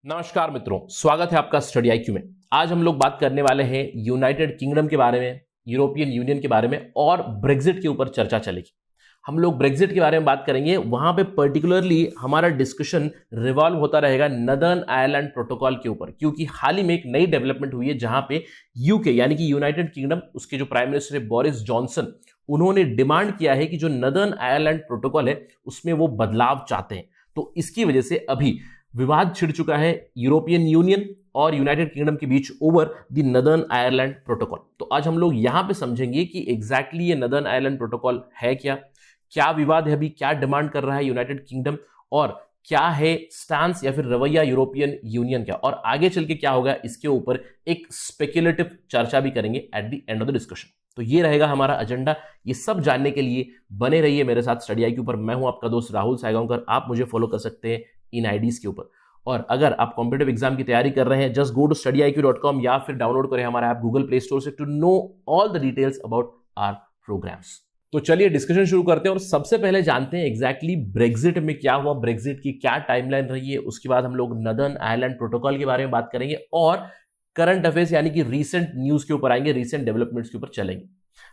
नमस्कार मित्रों, स्वागत है आपका स्टडी आईक्यू में। आज हम लोग बात करने वाले हैं यूनाइटेड किंगडम के बारे में, यूरोपियन यूनियन के बारे में और ब्रेग्जिट के ऊपर चर्चा चलेगी। हम लोग ब्रेग्जिट के बारे में बात करेंगे। वहां पे पर्टिकुलरली हमारा डिस्कशन रिवॉल्व होता रहेगा नदर्न आयरलैंड प्रोटोकॉल के ऊपर, क्योंकि हाल ही में एक नई डेवलपमेंट हुई है जहां पे यूके यानी कि यूनाइटेड किंगडम, उसके जो प्राइम मिनिस्टर है बोरिस जॉनसन, उन्होंने डिमांड किया है कि जो नदर्न आयरलैंड प्रोटोकॉल है उसमें वो बदलाव चाहते हैं। तो इसकी वजह से अभी विवाद छिड़ चुका है यूरोपियन यूनियन और यूनाइटेड किंगडम के बीच over the Northern Ireland protocol. तो आज हम लोग यहां पे समझेंगे कि एग्जैक्टली ये नदर्न आयरलैंड प्रोटोकॉल है क्या विवाद है, अभी क्या डिमांड कर रहा है यूनाइटेड किंगडम, और क्या है स्टांस या फिर रवैया यूरोपियन यूनियन का, और आगे चल के क्या होगा, इसके ऊपर एक स्पेक्युलेटिव चर्चा भी करेंगे at the end of the discussion. तो ये रहेगा हमारा एजेंडा। ये सब जानने के लिए बने रहिए मेरे साथ स्टडी आईक्यू पर। मैं हूं आपका दोस्त राहुल सायगांवकर। आप मुझे फॉलो कर सकते हैं इन आईडीज के ऊपर। और अगर आप कॉम्पिटिटिव एग्जाम की तैयारी कर रहे हैं, जस्ट गो टू studyIQ.com या फिर डाउनलोड करें हमारा ऐप गूगल प्ले स्टोर से to know all the details about our programmes. तो चलिए डिस्कशन शुरू करते हैं और सबसे पहले जानते हैं एग्जैक्टली ब्रेग्जिट में क्या हुआ, ब्रेग्जिट की क्या टाइमलाइन रही है। उसके बाद हम लोग नदर्न आयरलैंड प्रोटोकॉल के बारे में बात करेंगे और करंट अफेयर्स यानी कि रीसेंट न्यूज के ऊपर आएंगे, रीसेंट डेवलपमेंट्स के ऊपर चलेंगे।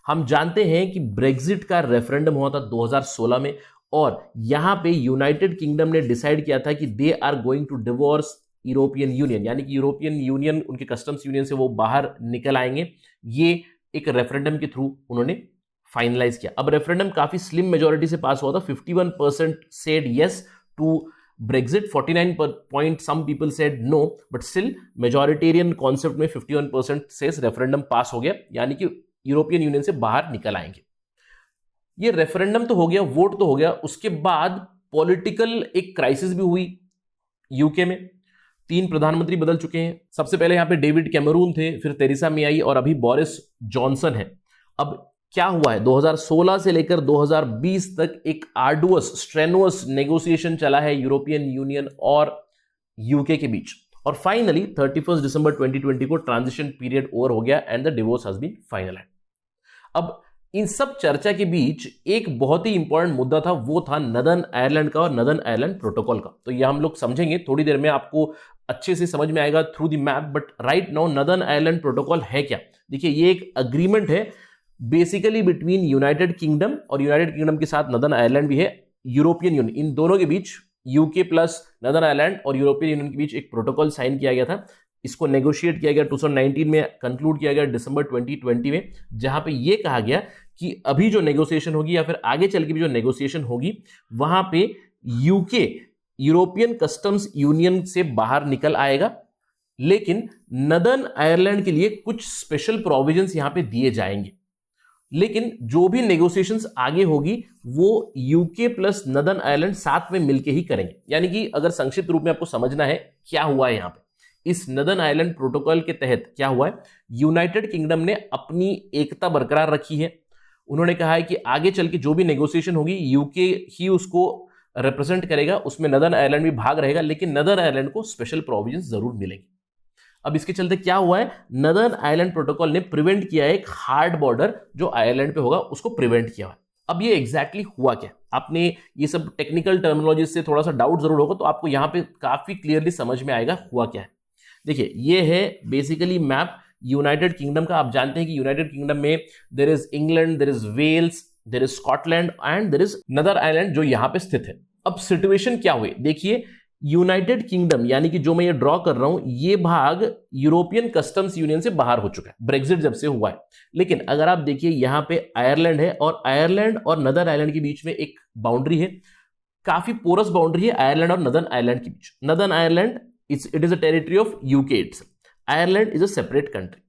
हम जानते हैं कि ब्रेग्जिट का रेफरेंडम हुआ था 2016 में, और यहां पे यूनाइटेड किंगडम ने डिसाइड किया था कि they are going to divorce European Union, यानी कि यूरोपियन यूनियन, उनके कस्टम्स यूनियन से वो बाहर निकल आएंगे। ये एक रेफरेंडम के थ्रू उन्होंने फाइनलाइज किया। अब रेफरेंडम काफी स्लिम मेजोरिटी से पास हुआ था। 51% said yes to Brexit, 49 point some people said no, but still majoritarian concept में 51% से रेफरेंडम पास हो गया, यानी कि यूरोपियन यूनियन से बाहर निकल आएंगे। ये रेफरेंडम तो हो गया, वोट तो हो गया। उसके बाद पॉलिटिकल एक क्राइसिस भी हुई यूके में। 3 प्रधानमंत्री बदल चुके हैं। सबसे पहले यहां पे डेविड कैमरून थे, फिर तेरेसा मे आई और अभी बोरिस जॉनसन है। अब क्या हुआ है, 2016 से लेकर 2020 तक एक आर्डुअस स्ट्रेनुअस नेगोशिएशन चला है यूरोपियन यूनियन और यूके के बीच, और फाइनली 31 दिसंबर 2020 को ट्रांजिशन पीरियड ओवर हो गया and the divorce has been finalised. अब इन सब चर्चा के बीच एक बहुत ही इंपॉर्टेंट मुद्दा था, वो था नदर्न आयरलैंड का और नदर्न आयरलैंड प्रोटोकॉल का। तो ये हम लोग समझेंगे थोड़ी देर में, आपको अच्छे से समझ में आएगा through the map. But right now northern Ireland protocol है क्या? देखिए, ये एक अग्रीमेंट है बेसिकली बिटवीन यूनाइटेड किंगडम, और यूनाइटेड किंगडम के साथ नदर्न आयरलैंड भी है, यूरोपियन यूनियन, इन दोनों के बीच, यूके प्लस नदर्न आयरलैंड और यूरोपियन यूनियन के बीच एक प्रोटोकॉल साइन किया गया था। इसको नेगोशिएट किया गया 2019 में, कंक्लूड किया गया दिसंबर 2020 में, जहां पे ये कहा गया कि अभी जो नेगोशिएशन होगी या फिर आगे चल के भी जो नेगोशिएशन होगी, वहां पे यूके यूरोपियन कस्टम्स यूनियन से बाहर निकल आएगा, लेकिन नदर्न आयरलैंड के लिए कुछ स्पेशल प्रोविजंस यहां पे दिए जाएंगे। लेकिन जो भी नेगोशिएशंस आगे होगी वो यूके प्लस नदर्न आयरलैंड साथ में मिलके ही करेंगे। यानी कि अगर संक्षिप्त रूप में आपको समझना है क्या हुआ है यहां पे, इस नदर्न आयरलैंड प्रोटोकॉल के तहत क्या हुआ है, यूनाइटेड किंगडम ने अपनी एकता बरकरार रखी है। उन्होंने कहा है कि आगे चल के जो भी नेगोशिएशन होगी यूके ही उसको रिप्रेजेंट करेगा, उसमें नदर्न आयरलैंड भी भाग रहेगा, लेकिन नदर्न आयरलैंड को स्पेशल प्रोविजंस जरूर मिलेंगे। अब इसके चलते क्या हुआ है, नदर्न आयरलैंड प्रोटोकॉल ने प्रिवेंट किया है एक हार्ड बॉर्डर जो आयरलैंड पे होगा, उसको प्रिवेंट किया है। अब ये एग्जैक्टली हुआ क्या, आपने ये सब टेक्निकल टर्मिनोलॉजी से थोड़ा सा डाउट जरूर होगा, तो आपको यहां पे काफी क्लियरली समझ में आएगा हुआ क्या है। देखिए, ये है बेसिकली मैप यूनाइटेड किंगडम का। आप जानते हैं कि यूनाइटेड किंगडम में there is England, there is Wales, there is Scotland and there is Northern Ireland जो यहां पे स्थित है। अब सिचुएशन क्या हुई, देखिए, यूनाइटेड किंगडम यानी कि जो मैं ये ड्रॉ कर रहा हूं, ये भाग यूरोपियन कस्टम्स यूनियन से बाहर हो चुका है ब्रेग्जिट जब से हुआ है। लेकिन अगर आप देखिए, यहां पे आयरलैंड है, और आयरलैंड और नदर्न आयरलैंड के बीच में एक बाउंड्री है, काफी पोरस बाउंड्री है आयरलैंड और नदर्न आयरलैंड के बीच। Northern Ireland it is a territory of UK itself. Ireland is a separate country.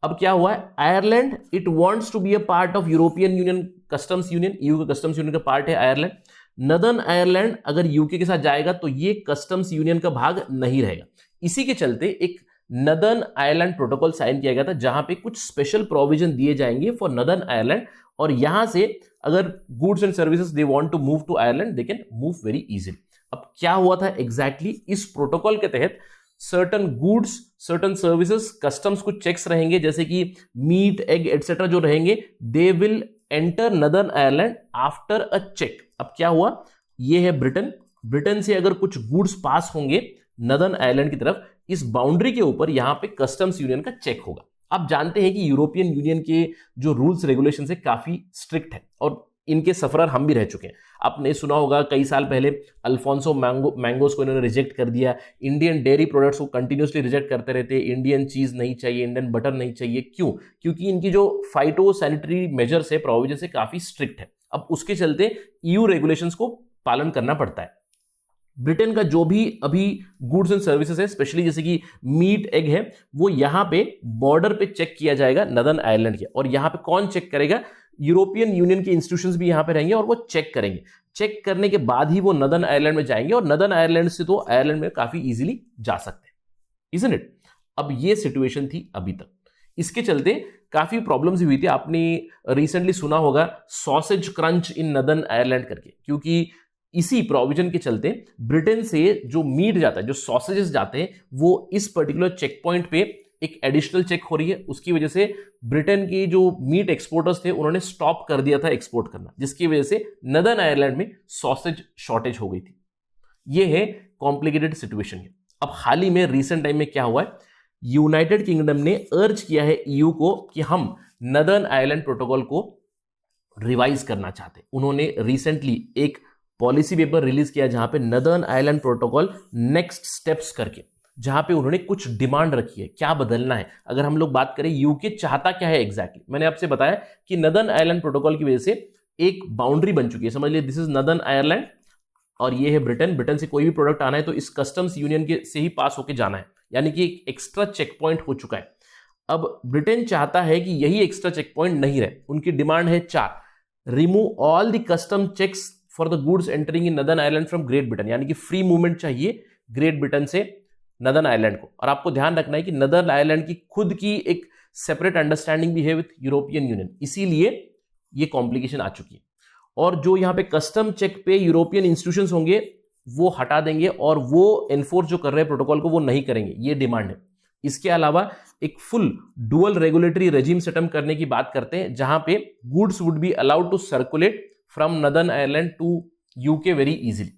अब क्या हुआ है, Ireland it wants to be a part of European Union Customs Union, EU का Customs Union का part है Ireland. Northern Ireland अगर UK के साथ जाएगा तो ये कस्टम्स यूनियन का भाग नहीं रहेगा। इसी के चलते एक नदर्न आयरलैंड प्रोटोकॉल साइन किया गया था, जहां पे कुछ स्पेशल प्रोविजन दिए जाएंगे फॉर नदर्न आयरलैंड, और यहां से अगर goods and services they want to move to Ireland, they can move very easily. अब क्या हुआ था एग्जैक्टली, इस प्रोटोकॉल के तहत certain goods, certain services, customs कुछ चेक्स रहेंगे, जैसे कि मीट, एग एटसेट्रा जो रहेंगे, they will enter Northern Ireland after a check. अब क्या हुआ, ये है ब्रिटेन, ब्रिटेन से अगर कुछ गुड्स पास होंगे नदर्न आयरलैंड की तरफ, इस बाउंड्री के ऊपर यहां पे कस्टम्स यूनियन का चेक होगा। आप जानते हैं कि यूरोपियन यूनियन के जो रूल्स रेगुलेशन है काफी स्ट्रिक्ट है और इनके सफरर हम भी रह चुके हैं। आपने सुना होगा कई साल पहले अल्फोंसो मैंगोस को इन्होंने रिजेक्ट कर दिया, इंडियन डेयरी प्रोडक्ट्स को कंटिन्यूसली रिजेक्ट करते रहते, इंडियन चीज नहीं चाहिए, इंडियन बटर नहीं चाहिए। क्यों? क्योंकि इनकी जो फाइटो सैनिटरी मेजर्स है, प्रोविजन है, काफी स्ट्रिक्ट है। अब उसके चलते ईयू रेगुलेशंस को पालन करना पड़ता है। ब्रिटेन का जो भी अभी गुड्स एंड सर्विसेज है, स्पेशली जैसे कि मीट, एग है, वो यहां पे बॉर्डर पे चेक किया जाएगा नदर्न आयरलैंड के। और यहां पे कौन चेक करेगा? यूरोपियन यूनियन के इंस्टीट्यूशंस भी यहां पे रहेंगे और वो चेक करेंगे। चेक करने के बाद ही वो नदर्न आयरलैंड में जाएंगे और नदर्न आयरलैंड से तो आयरलैंड में काफी इजीली जा सकते हैं, इजंट इट? अब ये सिचुएशन थी अभी तक। इसके चलते काफी प्रॉब्लम्स हुई थी। आपने रिसेंटली सुना होगा सॉसेज क्रंच इन नदर्न आयरलैंड करके, क्योंकि इसी प्रोविजन के चलते ब्रिटेन से जो मीट जाता है, जो सॉसेजेस जाते हैं, वो इस पर्टिकुलर चेक पॉइंट पे एक एडिशनल चेक हो रही है। उसकी वजह से ब्रिटेन के जो मीट एक्सपोर्टर्स थे उन्होंने स्टॉप कर दिया था एक्सपोर्ट करना, जिसकी वजह से नदर्न आयरलैंड में सॉसेज शॉर्टेज हो गई थी। ये है कॉम्प्लिकेटेड सिचुएशन है। अब हाल ही में रिसेंट टाइम में क्या हुआ है, यूनाइटेड किंगडम ने अर्ज किया है ईयू को कि हम नदर्न आयरलैंड प्रोटोकॉल को रिवाइज करना चाहते हैं। उन्होंने रिसेंटली एक पॉलिसी पेपर रिलीज किया जहां पे northern Ireland protocol next steps करके, जहां पे उन्होंने कुछ डिमांड रखी है, क्या बदलना है। अगर हम लोग बात करें यूके चाहता क्या है एग्जैक्टली, मैंने आपसे बताया कि नदर्न आयरलैंड प्रोटोकॉल की वजह से एक बाउंड्री बन चुकी है। समझ लीजिए दिस इज नदर्न आयरलैंड और ये है ब्रिटेन। ब्रिटेन से कोई भी प्रोडक्ट आना है तो इस कस्टम्स यूनियन के से ही पास होकर जाना है, यानी कि एक एक्स्ट्रा चेक पॉइंट हो चुका है। अब ब्रिटेन चाहता है कि यही एक्स्ट्रा चेक पॉइंट नहीं रहे। उनकी डिमांड है 4, remove all the custom checks for the goods entering in Northern Ireland from Great Britain, यानी कि फ्री मूवमेंट चाहिए ग्रेट ब्रिटेन से नदर्न आयरलैंड को। और आपको ध्यान रखना है कि नदर्न आयरलैंड की खुद की एक सेपरेट अंडरस्टैंडिंग भी है विथ यूरोपियन यूनियन, इसीलिए ये कॉम्प्लिकेशन आ चुकी है। और जो यहां पे कस्टम चेक पे यूरोपियन इंस्टीट्यूशंस होंगे वो हटा देंगे और वो एनफोर्स जो कर रहे हैं प्रोटोकॉल को वो नहीं करेंगे, ये डिमांड है। इसके अलावा एक full dual regulatory regime setup करने की बात करते हैं, जहां पे goods would be allowed to circulate from Northern Ireland to UK very easily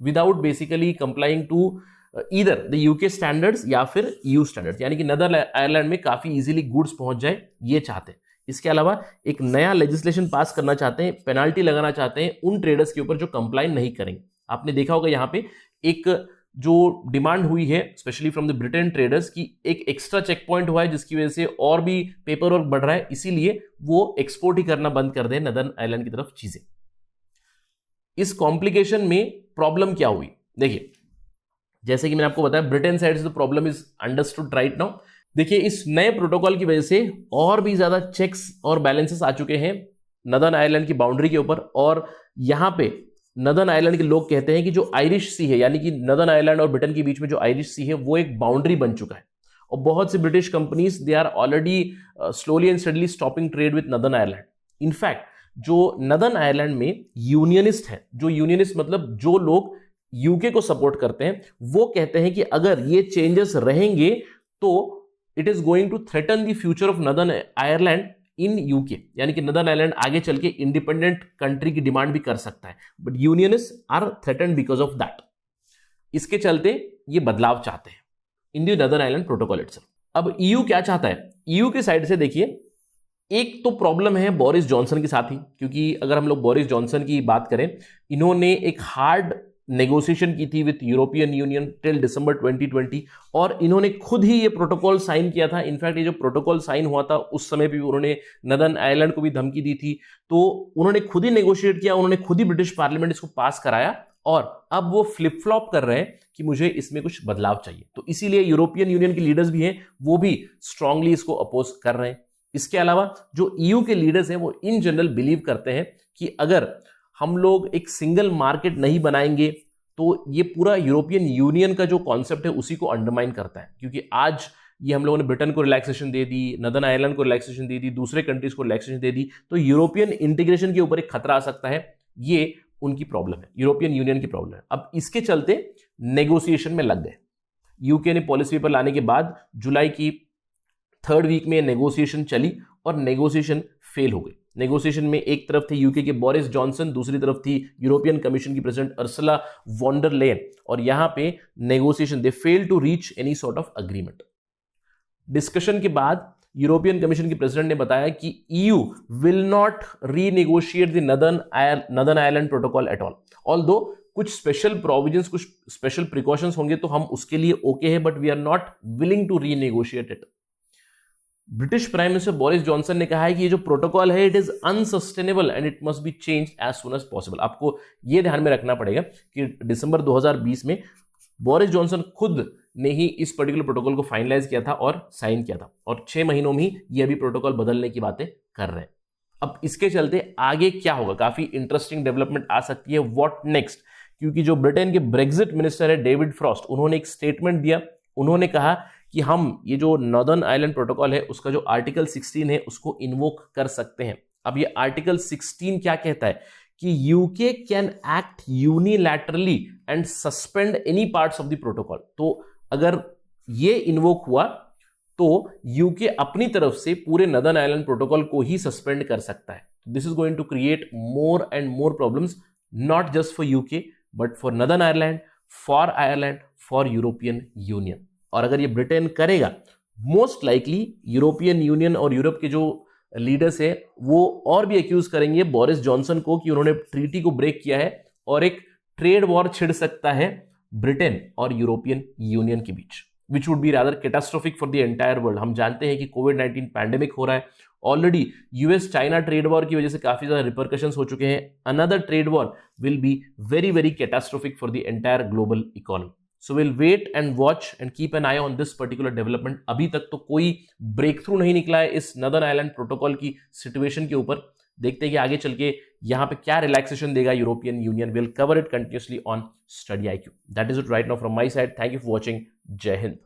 without basically complying to either the UK standards या फिर ईयू स्टैंडर्ड्स, यानी कि नदर्न आयरलैंड में काफी इजीली गुड्स पहुंच जाए, ये चाहते हैं। इसके अलावा एक नया लेजिस्लेशन पास करना चाहते हैं, पेनाल्टी लगाना चाहते हैं उन ट्रेडर्स के ऊपर जो कंप्लाई नहीं करेंगे। आपने देखा होगा यहाँ पे एक जो डिमांड हुई है specially from the Britain traders की, एक एक्स्ट्रा चेक पॉइंट हुआ है जिसकी वजह से और भी पेपर वर्क बढ़ रहा है, इसीलिए वो एक्सपोर्ट ही करना बंद कर दें नदर्न आयरलैंड की तरफ चीजें। इस कॉम्प्लिकेशन में प्रॉब्लम क्या हुई, देखिए जैसे कि मैंने आपको बताया ब्रिटेन साइड से the problem is understood right now. देखिए इस नए प्रोटोकॉल की वजह से और भी ज्यादा चेक्स और बैलेंसेस आ चुके हैं नदर्न आयरलैंड की बाउंड्री के ऊपर। और यहां पे नदर्न आयरलैंड के लोग कहते हैं कि जो आयरिश सी है, यानी कि नदर्न आयरलैंड और ब्रिटेन के बीच में जो आयरिश सी है वो एक बाउंड्री बन चुका है। और बहुत से British companies they are already slowly and steadily stopping trade with Northern Ireland. In fact जो नदर्न आयरलैंड में यूनियनिस्ट है, जो यूनियनिस्ट मतलब जो लोग यूके को सपोर्ट करते हैं, वो कहते हैं कि अगर ये चेंजेस रहेंगे तो it is going to threaten the future of Northern Ireland in UK, यानी कि नदर्न आयरलैंड आगे चल के इंडिपेंडेंट कंट्री की डिमांड भी कर सकता है, but unionist are threaten because of that. इसके चलते ये बदलाव चाहते हैं in the Northern Ireland protocol itself. अब ईयू क्या चाहता है, ईयू के साइड से देखिए एक तो प्रॉब्लम है बोरिस जॉनसन के साथ ही, क्योंकि अगर हम लोग बोरिस जॉनसन की बात करें, इन्होंने एक हार्ड नेगोशिएशन की थी विथ यूरोपियन यूनियन टिल दिसंबर 2020 और इन्होंने खुद ही ये प्रोटोकॉल साइन किया था। इनफैक्ट ये जो प्रोटोकॉल साइन हुआ था उस समय भी उन्होंने नदर्न आयरलैंड को भी धमकी दी थी, तो उन्होंने खुद ही नेगोशिएट किया, उन्होंने खुद ही ब्रिटिश पार्लियामेंट इसको पास कराया और अब वो फ्लिप फ्लॉप कर रहे हैं कि मुझे इसमें कुछ बदलाव चाहिए। तो इसीलिए यूरोपियन यूनियन के लीडर्स भी हैं, वो भी स्ट्रांगली इसको अपोज कर रहे हैं। इसके अलावा जो ईयू के लीडर्स हैं वो इन जनरल बिलीव करते हैं कि अगर हम लोग एक सिंगल मार्केट नहीं बनाएंगे तो ये पूरा यूरोपियन यूनियन का जो कॉन्सेप्ट है उसी को अंडरमाइन करता है। क्योंकि आज ये हम लोगों ने ब्रिटेन को रिलैक्सेशन दे दी, नदर्न आयरलैंड को रिलैक्सेशन दे दी, दूसरे कंट्रीज को रिलैक्सेशन दे दी, तो यूरोपियन इंटीग्रेशन के ऊपर एक खतरा आ सकता है। ये उनकी प्रॉब्लम है, यूरोपियन यूनियन की प्रॉब्लम है। अब इसके चलते नेगोशिएशन में लग गए। यूके ने पॉलिसी पेपर लाने के बाद जुलाई की 3rd वीक में नेगोशिएशन चली और नेगोशिएशन फेल हो गई। नेगोशिएशन में एक तरफ थे यूके के बोरिस जॉनसन, दूसरी तरफ थी यूरोपियन कमीशन की president Ursula von der Leyen, और यहां पे negotiation they fail to reach any sort of agreement. Discussion के बाद यूरोपियन कमीशन के प्रेसिडेंट ने बताया कि EU will not renegotiate the Northern Ireland protocol at all, although कुछ स्पेशल प्रोविजंस, कुछ स्पेशल प्रिकॉशंस होंगे तो हम उसके लिए ओके है, but we are not willing to renegotiate it. British prime minister Boris Johnson ने कहा है कि ये जो प्रोटोकॉल है it is unsustainable and it must be change as soon as possible. आपको ये ध्यान में रखना पड़ेगा कि दिसंबर 2020 में बोरिस जॉनसन खुद ने ही इस पर्टिकुलर प्रोटोकॉल को फाइनलाइज किया था और साइन किया था, और 6 महीनों में ही ये अभी प्रोटोकॉल बदलने की बातें कर रहे हैं। अब इसके चलते आगे क्या होगा, काफी इंटरेस्टिंग डेवलपमेंट आ सकती है। व्हाट नेक्स्ट, क्योंकि जो ब्रिटेन के ब्रेक्जिट मिनिस्टर है डेविड फ्रॉस्ट, उन्होंने एक स्टेटमेंट दिया। उन्होंने कहा कि हम ये जो नॉर्दर्न आयरलैंड प्रोटोकॉल है उसका जो आर्टिकल 16 है उसको इन्वोक कर सकते हैं। अब ये आर्टिकल 16 क्या कहता है कि UK can act unilaterally and suspend any parts of the protocol. तो अगर ये इन्वोक हुआ तो यूके अपनी तरफ से पूरे नॉर्दर्न आयरलैंड प्रोटोकॉल को ही सस्पेंड कर सकता है। This is going to create more and more problems, not just for UK but for Northern Ireland, for Ireland, for European Union. और अगर ये ब्रिटेन करेगा, मोस्ट लाइकली यूरोपियन यूनियन और Europe के जो लीडर्स है वो और भी एक्यूज करेंगे बोरिस जॉनसन को कि उन्होंने ट्रीटी को ब्रेक किया है, और एक ट्रेड वॉर छिड़ सकता है ब्रिटेन और यूरोपियन यूनियन के बीच, which would be rather catastrophic for the entire world. हम जानते हैं कि कोविड-19 पैंडेमिक हो रहा है, already US China trade war की वजह से काफी ज्यादा रिपरकशंस हो चुके हैं। Another trade war will be very very catastrophic for the entire global economy. So will wait and watch and keep an eye on this particular development. अभी तक तो कोई ब्रेक थ्रू नहीं निकला है इस नॉर्दर्न आयरलैंड प्रोटोकॉल की situation के ऊपर। देखते हैं कि आगे चल के यहां पे क्या रिलैक्सेशन देगा European union. Will cover it continuously on study IQ। That is it right now from my side. Thank you for watching. जय हिंद।